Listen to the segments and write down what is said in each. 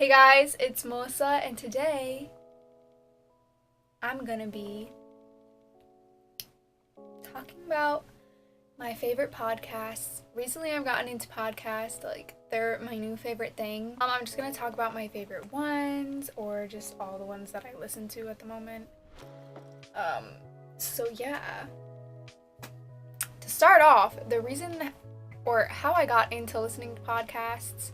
Hey guys, it's Melissa, and today I'm gonna be talking about my favorite podcasts. Recently I've gotten into podcasts, like they're my new favorite thing. I'm just gonna talk about my favorite ones or just all the ones that I listen to at the moment. So yeah. To start off, the reason or how I got into listening to podcasts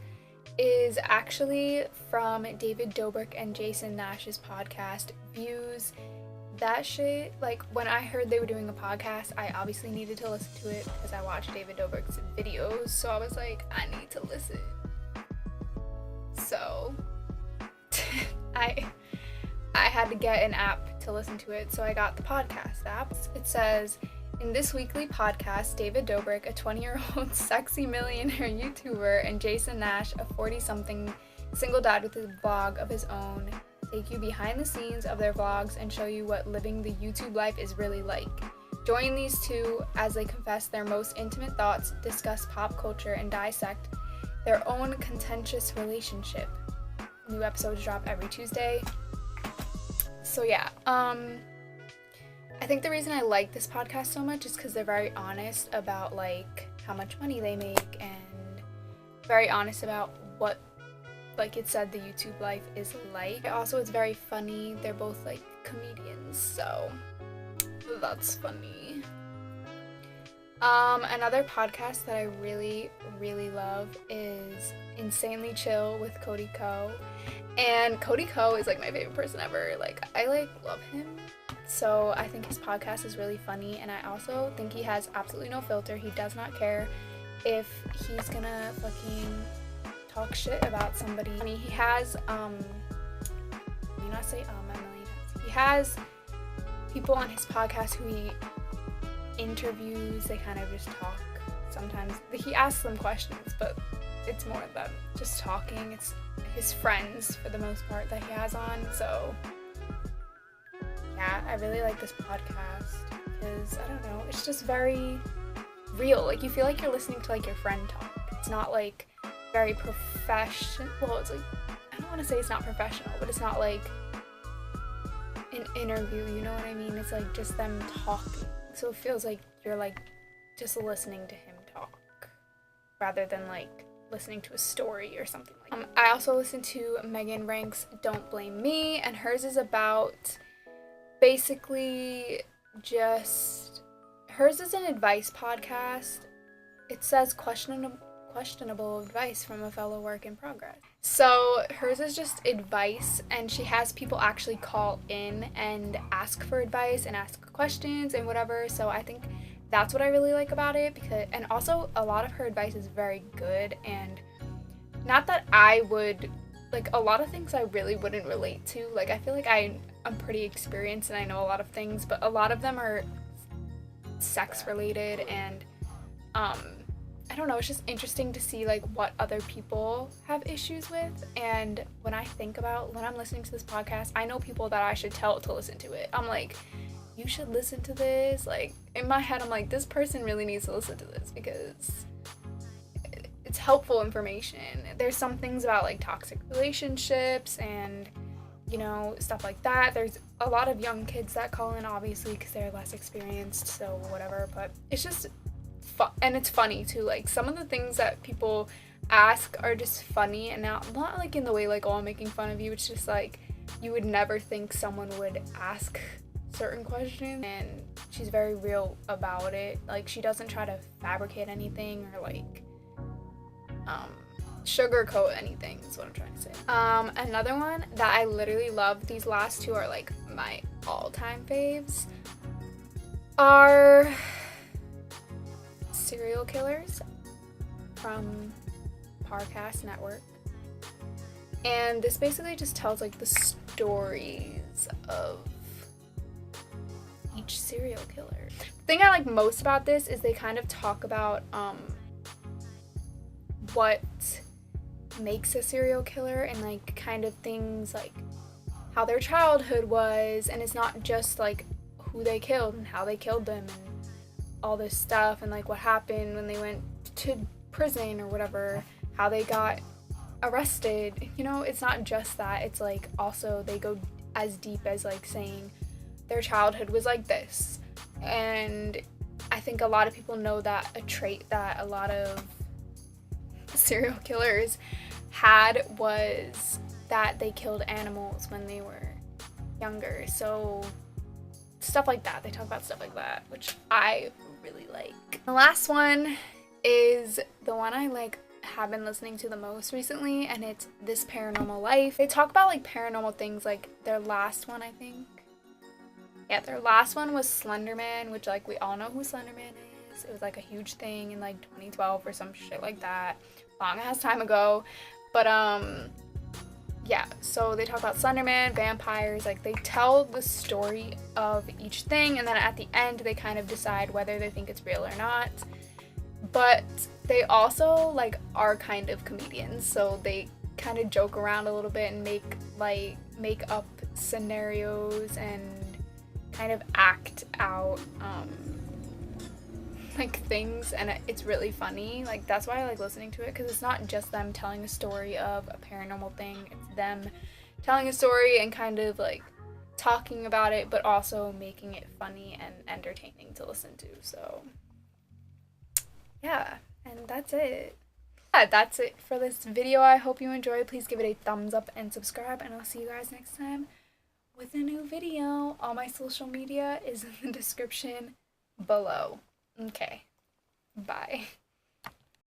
is actually from David Dobrik and Jason Nash's podcast, Views. That shit, like, when I heard they were doing a podcast, I obviously needed to listen to it because I watched David Dobrik's videos, so I was like, I need to listen. So, I had to get an app to listen to it, so I got the podcast app. It says, in this weekly podcast, David Dobrik, a 20-year-old sexy millionaire YouTuber, and Jason Nash, a 40-something single dad with a vlog of his own, take you behind the scenes of their vlogs and show you what living the YouTube life is really like. Join these two as they confess their most intimate thoughts, discuss pop culture, and dissect their own contentious relationship. New episodes drop every Tuesday. So yeah, I think the reason I like this podcast so much is because they're very honest about like how much money they make and very honest about what, like it said, the YouTube life is like. Also, it's very funny. They're both like comedians, so that's funny. Another podcast that I really, really love is Insanely Chill with Cody Ko. And Cody Ko is like my favorite person ever. Like, I like love him. So I think his podcast is really funny, and I also think he has absolutely no filter. He does not care if he's gonna fucking talk shit about somebody. I mean, he has, let me not say a million times. He has people on his podcast who he interviews. They kind of just talk. Sometimes he asks them questions, but it's more than just talking. It's his friends for the most part that he has on, so yeah, I really like this podcast because, I don't know, it's just very real. Like, you feel like you're listening to, like, your friend talk. It's not, like, very professional. Well, it's, like, I don't want to say it's not professional, but it's not, like, an interview, you know what I mean? It's, like, just them talking. So it feels like you're, like, just listening to him talk rather than, like, listening to a story or something like that. I also listen to Megan Rank's Don't Blame Me, and hers is about basically just, hers is an advice podcast. It says questionable advice from a fellow work in progress. So hers is just advice, and she has people actually call in and ask for advice and ask questions and whatever. So I think that's what I really like about it, because, and also a lot of her advice is very good, and not that I would, like, a lot of things I really wouldn't relate to. Like, I feel like I'm pretty experienced and I know a lot of things, but a lot of them are sex related, and I don't know, it's just interesting to see like what other people have issues with. And when I'm listening to this podcast, I know people that I should tell to listen to it. I'm like, you should listen to this. Like, in my head, I'm like, this person really needs to listen to this because it's helpful information. There's some things about like toxic relationships and, you know, stuff like that. There's a lot of young kids that call in, obviously, because they're less experienced, so whatever. But it's just fun, and it's funny too. Like, some of the things that people ask are just funny, and not like in the way like, oh, I'm making fun of you. It's just like, you would never think someone would ask certain questions, and she's very real about it. Like, she doesn't try to fabricate anything or like sugarcoat anything is what I'm trying to say. Another one that I literally love, these last two are like my all-time faves, are Serial Killers from Parcast Network. And this basically just tells like the stories of each serial killer. The thing I like most about this is they kind of talk about what makes a serial killer and like kind of things like how their childhood was, and it's not just like who they killed and how they killed them and all this stuff, and like what happened when they went to prison or whatever, how they got arrested. You know, it's not just that. It's like also they go as deep as like saying their childhood was like this. And I think a lot of people know that a trait that a lot of serial killers had was that they killed animals when they were younger. So stuff like that. They talk about stuff like that, which I really like. The last one is the one I like have been listening to the most recently, and it's This Paranormal Life. They talk about like paranormal things. Like their last one, I think. Yeah, their last one was Slenderman, which like we all know who Slenderman is. It was like a huge thing in like 2012 or some shit like that. Long ass time ago. But yeah, so they talk about Slenderman, vampires, like they tell the story of each thing, and then at the end they kind of decide whether they think it's real or not. But they also like are kind of comedians, so they kind of joke around a little bit and make up scenarios and kind of act out like things, and it's really funny. Like that's why I like listening to it, because it's not just them telling a story of a paranormal thing, it's them telling a story and kind of like talking about it, but also making it funny and entertaining to listen to. So yeah, and that's it. Yeah, that's it for this video. I hope you enjoyed. Please give it a thumbs up and subscribe, and I'll see you guys next time with a new video. All my social media is in the description below. Okay, bye.